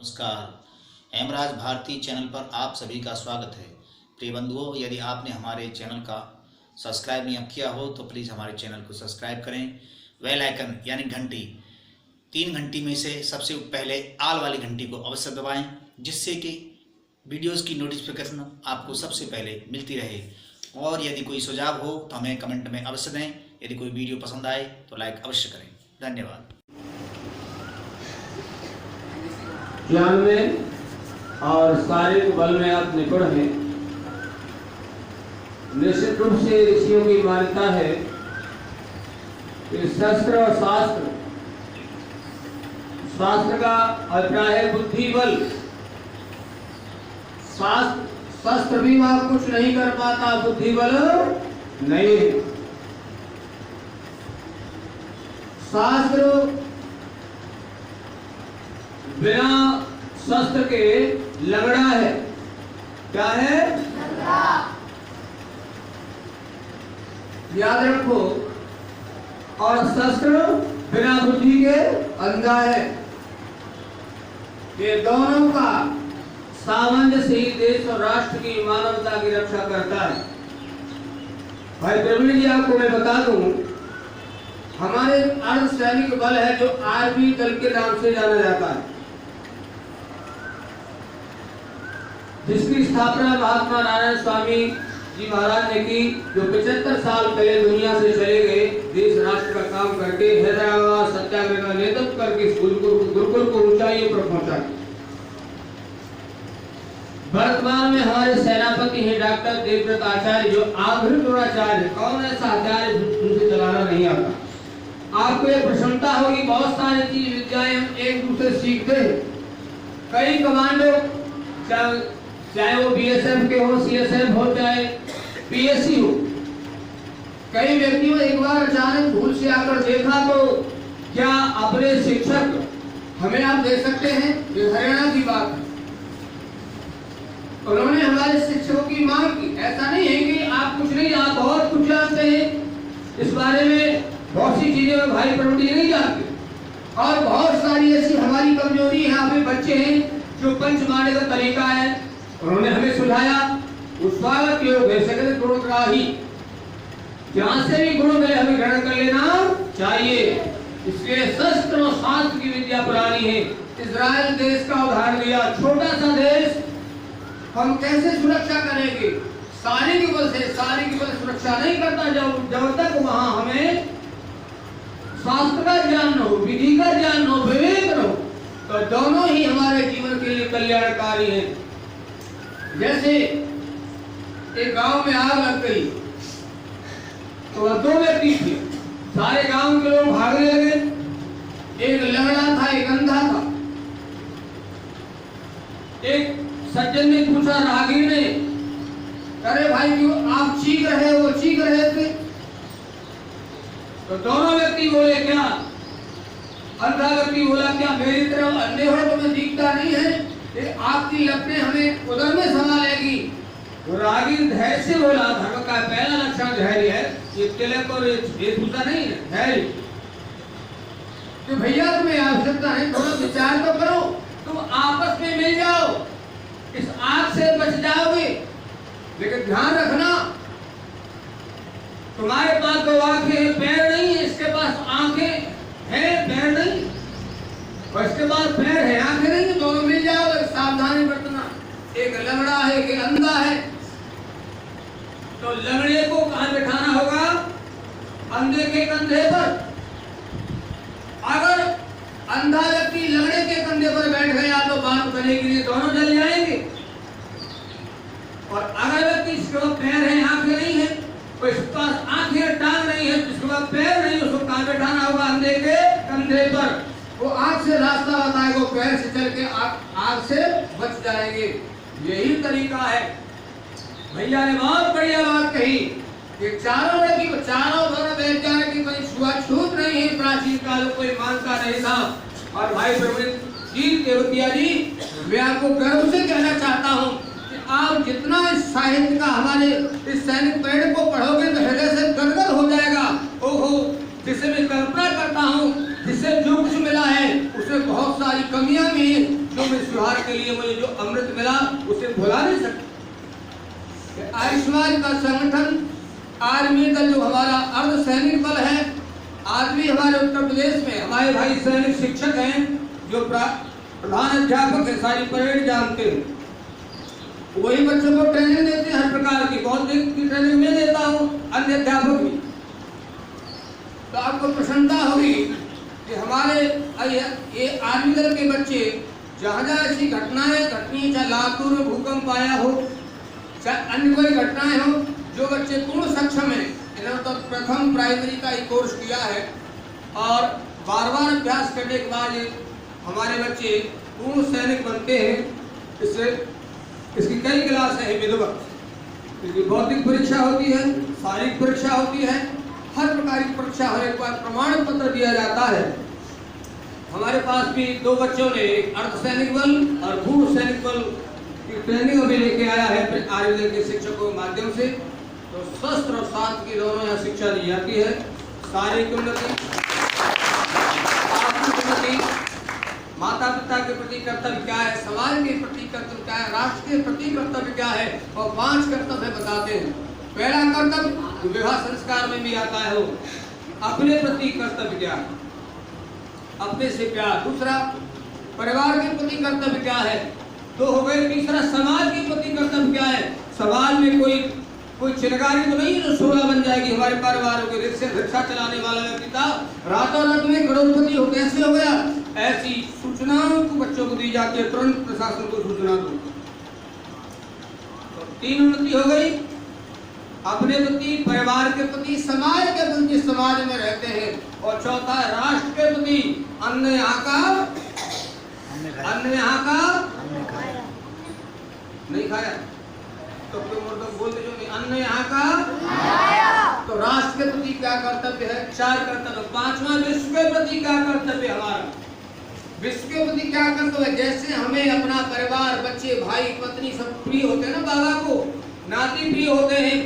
नमस्कार, हेमराज भारती चैनल पर आप सभी का स्वागत है। प्रिय बंधुओं, यदि आपने हमारे चैनल का सब्सक्राइब नहीं किया हो तो प्लीज़ हमारे चैनल को सब्सक्राइब करें। बेल आइकन यानी घंटी, 3 घंटी में से सबसे पहले आल वाली घंटी को अवश्य दबाएं, जिससे कि वीडियोस की नोटिफिकेशन आपको सबसे पहले मिलती रहे। और यदि कोई सुझाव हो तो हमें कमेंट में अवश्य दें। यदि कोई वीडियो पसंद आए तो लाइक अवश्य करें। धन्यवाद। ज्ञान में और शारीरिक बल में आप निपुण हैं। निश्चित रूप से ऋषियों की मान्यता है कि शस्त्र और शास्त्र, शास्त्र का अभिप्राय है बुद्धि बल। शस्त्र भी वह कुछ नहीं कर पाता, बुद्धि बल नहीं है। शास्त्र बिना शस्त्र के लंगड़ा है। क्या है? याद रखो। और शस्त्र बिना बुद्धि के अंधा है। ये दोनों का सामंजस्य ही देश और राष्ट्र की मानवता की रक्षा करता है। भाई प्रवीण जी, आपको मैं बता दूं, हमारे अर्धसैनिक बल है जो आर्मी दल के नाम से जाना जाता है, जिसकी स्थापना महात्मा नारायण स्वामी जी महाराज ने की, जो 75 साल पहले दुनिया से चले गए, देश राष्ट्र का काम करके हैदराबाद सत्याग्रह का नेतृत्व करके गुरुकुल को ऊंचाइयों पर पहुंचा। वर्तमान में हमारे सेनापति हैं डॉक्टर देवव्रत आचार्य, जो आधुनिक द्रोणाचार्य। कौन ऐसा आचार्य जिनसे चलाना नहीं आता? आपको ये प्रसन्नता होगी, बहुत सारी चीज विद्याएं हम एक दूसरे सीखते हैं। कई कमांडो, चाहे वो बीएसएफ के हो, सीएसएफ हो, चाहे पीएससी हो, कई व्यक्तियों एक बार अचानक भूल से आकर देखा तो क्या अपने शिक्षक हमें आप दे सकते हैं? ये हरियाणा की बात है। उन्होंने हमारे शिक्षकों की मांग की। ऐसा नहीं है कि आप कुछ नहीं, आप बहुत कुछ जानते हैं इस बारे में, बहुत सी चीजें में भाई प्रवीण जी नहीं जानते। और बहुत सारी ऐसी हमारी कमजोरी है। यहाँ पे बच्चे हैं जो पंच मारने का तरीका है, उन्होंने हमें सुझाया, उस स्वागत योग है। सकल गुणग्राही, जहां से भी गुण मिले हमें ग्रहण कर लेना चाहिए। इसलिए शस्त्र और शास्त्र की विद्या पुरानी है। इजराइल देश का उदाहरण दिया, छोटा सा देश, हम कैसे सुरक्षा करेंगे? शारीरिक बल से। शारीरिक बल सुरक्षा नहीं करता जब तक वहां हमें शास्त्र का ज्ञान न हो, विधि का ज्ञान न हो, विवेक न हो, तो दोनों ही हमारे जीवन के लिए कल्याणकारी हैं। जैसे एक गांव में आग लग गई तो 2 व्यक्ति थे, सारे गांव के लोग भागने लगे। एक लंगड़ा था, एक अंधा था। एक सज्जन ने पूछा राहगीर ने, अरे भाई क्यों आप चीख रहे हो? चीख रहे थे तो दोनों व्यक्ति बोले, क्या? अंधा व्यक्ति बोला, क्या मेरी तरफ अंधे हो तुम्हें दिखता नहीं है? आपकी लपटें हमें उधर में संभालेगी। तो राहगीर धैर्य से बोला, धर्म का पहला लक्षण धैर्य है। ये तिलक और ये दूसरा नहीं है, धैर्य। तो भैया तुम्हें आवश्यकता नहीं, थोड़ा विचार तो करो, तुम आपस में मिल जाओ, इस आग से बच जाओगे। लेकिन ध्यान रखना, तुम्हारे पास तो आंखें हैं, पैर नहीं है, इसके पास आंखें हैं, पैर नहीं, और इसके पास पैर है, आंखें नहीं है, दोनों मिल जाओ। सावधानी बरतना। एक लंगड़ा है, एक अंधा है, तो लंगड़े को कहां बैठाना होगा? अंधे के कंधे पर। अगर अंधा व्यक्ति लंगड़े के कंधे पर बैठ गया तो बात बनेगी नहीं, दोनों जल जाएंगे। और अगर व्यक्ति जिसके पास पैर है, आंखें नहीं है, तो इसके पास आंखें, टांग नहीं है, जिसके पास पैर नहीं, उसको कहां बैठाना होगा? अंधे के कंधे पर। वो आग से रास्ता बताएगा, वो पैर से चल के आग से बच जाएंगे। यही तरीका है। भैया ने बहुत बढ़िया बात कही कि चारों दोनों वैज्ञानिक की कोई छूत नहीं है। प्राचीन काल में कोई मानता नहीं था। और भाई प्रवीण जी, देवतिया जी, मैं आपको गर्व से कहना चाहता हूँ कि आप जितना इस साहित्य का, हमारे इस सैनिक परेड को पढ़ोगे तो हृदय से गदगद हो जाएगा। ओहो, जिससे मैं कल्पना करता हूँ, जिससे जो कुछ मिला है उसमें बहुत सारी कमियां भी हैं, शुभ इस त्योहार के लिए मुझे जो अमृत मिला उसे भुला नहीं सकते। आयुष्मान का संगठन आर्मी दल जो हमारा अर्धसैनिक बल है, आज भी हमारे उत्तर प्रदेश में हमारे भाई सैनिक शिक्षक हैं जो प्रधान अध्यापक है, सारी परेड जानते हैं, वही बच्चों को ट्रेनिंग देते हैं हर प्रकार की। बौद्धिक की ट्रेनिंग मैं देता हूँ, अन्य अध्यापक भी। तो आपको प्रसन्नता होगी कि हमारे ये आर्मी दल के बच्चे जहाँ जहाँ ऐसी घटनाएं घटनी है, चाहे लातूर में भूकंप आया हो, चाहे अन्य कोई घटनाएं हो, जो बच्चे पूर्ण सक्षम है, इन्होंने तो प्रथम प्राइमरी का ही कोर्स किया है और बार बार अभ्यास करने के बाद ये हमारे बच्चे पूर्ण सैनिक बनते हैं। इसकी कई क्लास है विधिवत, इसकी भौतिक परीक्षा होती है, शारीरिक परीक्षा होती है, हर प्रकार की परीक्षा होने के बाद प्रमाण पत्र दिया जाता है। हमारे पास भी 2 बच्चों ने अर्धसैनिक बल और पूर्व सैनिक बल की ट्रेनिंग अभी लेके आया है आर्मी के शिक्षकों के माध्यम से। तो शस्त्र और शास्त्र की दोनों यहाँ शिक्षा दी जाती है। शारीरिक उन्नति, आर्थिक उन्नति, माता पिता के प्रति कर्तव्य क्या है, समाज के प्रति कर्तव्य क्या है, राष्ट्र के प्रति कर्तव्य क्या है, और 5 कर्तव्य बताते हैं। पहला कर्तव्य विवाह संस्कार में भी आता है, वो अपने प्रति कर्तव्य क्या है, अपने से प्यार। दूसरा परिवार के प्रति कर्तव्य क्या है, 2 हो गए। तीसरा समाज के प्रति कर्तव्य क्या है, समाज में कोई चिनगारी तो नहीं जो शोला बन जाएगी हमारे परिवारों के। रिक्शा चलाने वाला व्यक्ति था रातों रात में करोड़पति हो कैसे हो गया, ऐसी सूचनाओं को बच्चों को दी जाती है, तुरंत प्रशासन को सूचना दो। तो 3 उन्नति हो गई, अपने प्रति, परिवार के प्रति, समाज के प्रति, समाज में रहते हैं। और चौथा है राष्ट्र के प्रति, अन्न यहाँ का नहीं खाया तो क्यों मतलब बोलते जो नहीं, अन्न यहाँ का। तो राष्ट्र के प्रति क्या कर्तव्य है, 4 कर्तव्य। 5वां विश्व के प्रति क्या कर्तव्य हमारा, विश्व के प्रति क्या कर्तव्य है। जैसे हमें अपना परिवार, बच्चे, भाई, पत्नी सब प्रिय होते हैं ना, बाबा को नाती प्रिय होते हैं,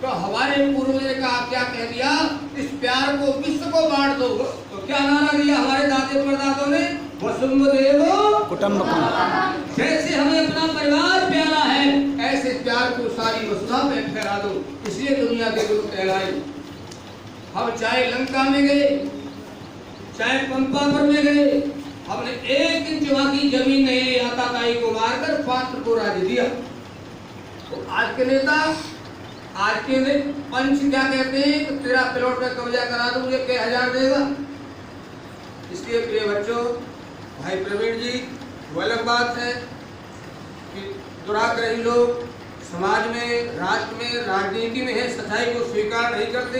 तो हमारे पूर्वज ने कहा, क्या कह दिया, इस प्यार को विश्व को बांट दो। तो क्या नारा दिया हमारे दादे परदादों ने, वसुंधैव कुटुंबकम। जैसे हमें अपना परिवार प्यारा है, ऐसे प्यार को सारी वसुधा में फैला दो, इसलिए दुनिया के गुरु कहलाए। हम चाहे लंका में गए, चाहे पंपापुर में गए, हमने 1 इंच वहां की जमीन नहीं ली, आताताई को मारकर पात्र को राज्य दिया। तो आज के नेता, आज के पंच क्या कहते हैं कि तेरा प्लॉट में कब्जा करा दूंगे, कई हजार देगा। इसलिए प्रिय बच्चों, भाई प्रवीण जी, वो अलग बात है कि दुराग्रही लोग समाज में, राष्ट्र में, राजनीति में है, सच्चाई को स्वीकार नहीं करते।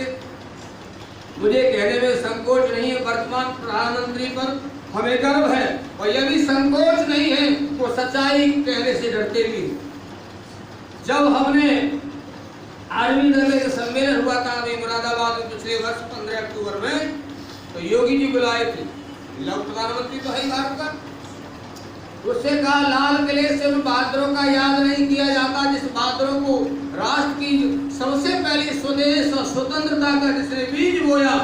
मुझे कहने में संकोच नहीं है, वर्तमान प्रधानमंत्री पर हमें गर्व है, और यह भी संकोच नहीं है वो सच्चाई कहने से डरते भी। जब हमने आर्मी दल का सम्मेलन हुआ था अभी मुरादाबाद में पिछले वर्ष 15 अक्टूबर में, तो योगी जी बुलाए थे, प्रधानमंत्री तो है भारत का। उससे कहा लाल किले से उन बहादुरों का याद नहीं किया जाता जिस बहादुरों को राष्ट्र की सबसे पहले स्वदेश और स्वतंत्रता का जिसने बीज बोया,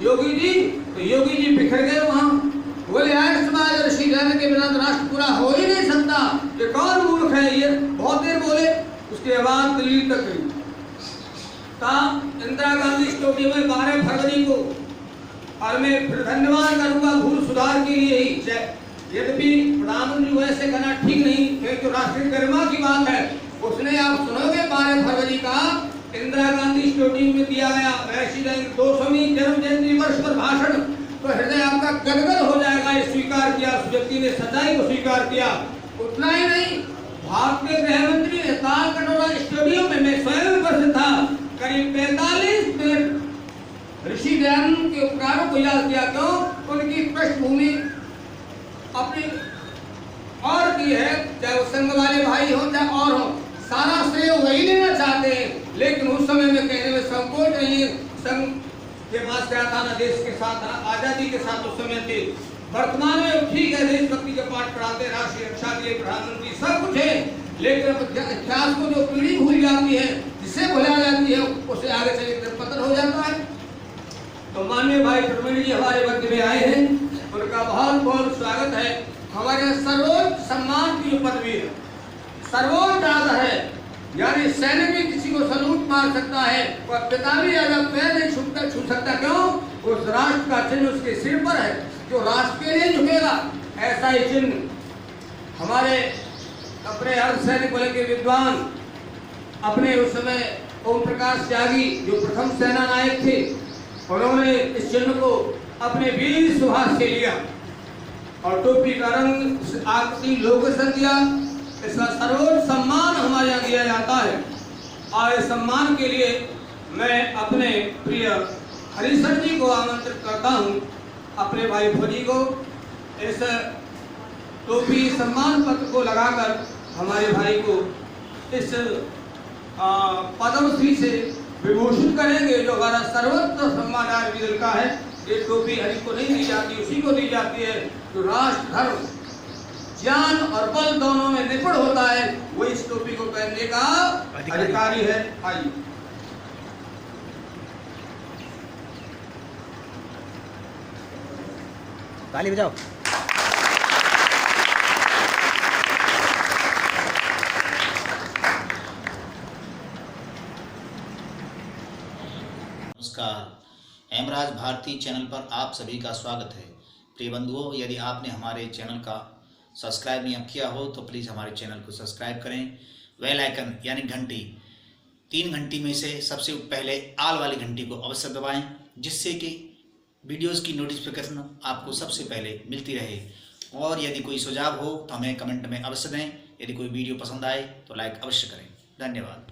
योगी जी। तो योगी जी बिखर गए वहां, बोले आर्य समाज और ऋषि ध्यान के बिना राष्ट्र पूरा हो ही नहीं सकता, ये कौन मूर्ख है। ये बहुत देर बोले, उसके बाद दिल्ली तक गई। इंदिरा गांधी स्टेडियम में 12 फरवरी को, और मैं फिर धन्यवाद करूंगा भूल सुधार के लिए ही, यद्यपि प्रधानमंत्री वैसे कहना ठीक नहीं है, जो राष्ट्रीय गरिमा की बात है उसने, आप सुनोगे 12 फरवरी का इंदिरा गांधी स्टेडियम में दिया गया रेसिडेंट 200वीं जन्म जयंती वर्ष पर भाषण, तो हृदय आपका गदगद हो जाएगा। ये स्वीकार किया, उस व्यक्ति ने सच्चाई को स्वीकार किया। उतना ही नहीं, भारत के गृह मंत्री ने ताल कटोरा स्टेडियम में, मैं स्वयं उपस्थित था, करीब 45 मिनट ऋषि दयानंद के उपकारों को याद किया। क्यों? उनकी पृष्ठभूमि अपनी और की है, चाहे वो संघ वाले भाई हो चाहे और हो, सारा श्रेय वही लेना चाहते हैं। लेकिन उस समय में कहने में संकोच नहीं है, संघ के पास क्या था ना, देश के साथ ना, आजादी के साथ उस समय थे। वर्तमान में ठीक है, देशभक्ति के पाठ पढ़ाते, राष्ट्रीय रक्षा के लिए प्रधानमंत्री सब कुछ है, लेकिन इतिहास को जो पीढ़ी भूल जाती है, जिसे भुला जाती है, उसे आगे चले पतन हो जाता है। तो माननीय भाई प्रवीण जी हमारे मध्य में आए हैं, उनका बहुत बहुत स्वागत है। हमारे यहाँ सर्वोच्च सम्मान की जो पदवी है, सर्वोच्च आदर है, यानी सैनिक भी किसी को सलूट मार सकता है, और पिता भी अगर पैर नहीं छू सकता। क्यों? उस राष्ट्र का चिन्ह उसके सिर पर है, जो राष्ट्र के लिए झुकेगा, ऐसा ही चिन्ह हमारे अपने अर्धसैनिक बल के विद्वान अपने उस समय ओम प्रकाश त्यागी जो प्रथम सेना नायक थे, उन्होंने इस चिन्ह को अपने वीर सुभाष से लिया और टोपी का रंग आकृति लोकेशन दिया। इसका सर्वोच्च सम्मान हमारे यहाँ दिया जाता है और इस सम्मान के लिए मैं अपने प्रिय हरिशर जी को आमंत्रित करता हूँ, अपने भाई भोजी को इस टोपी सम्मान पत्र को लगाकर हमारे भाई को इस पद्मश्री से विभूषित करेंगे, जो हमारा सर्वोच्च सम्मान आर्मी का है। ये टोपी हरि को नहीं दी जाती, उसी को दी जाती है जो राष्ट्र धर्म ज्ञान और बल दोनों में निपुण होता है, वो इस टोपी को पहनने का अधिकारी है। आइए ताली बजाओ। नमस्कार, हेमराज भारती चैनल पर आप सभी का स्वागत है। प्रिय बंधुओं, यदि आपने हमारे चैनल का सब्सक्राइब नहीं किया हो तो प्लीज़ हमारे चैनल को सब्सक्राइब करें। बेल आइकन यानी घंटी, 3 घंटी में से सबसे पहले आल वाली घंटी को अवश्य दबाएं, जिससे कि वीडियोस की नोटिफिकेशन आपको सबसे पहले मिलती रहे। और यदि कोई सुझाव हो तो हमें कमेंट में अवश्य दें। यदि कोई वीडियो पसंद आए तो लाइक अवश्य करें। धन्यवाद।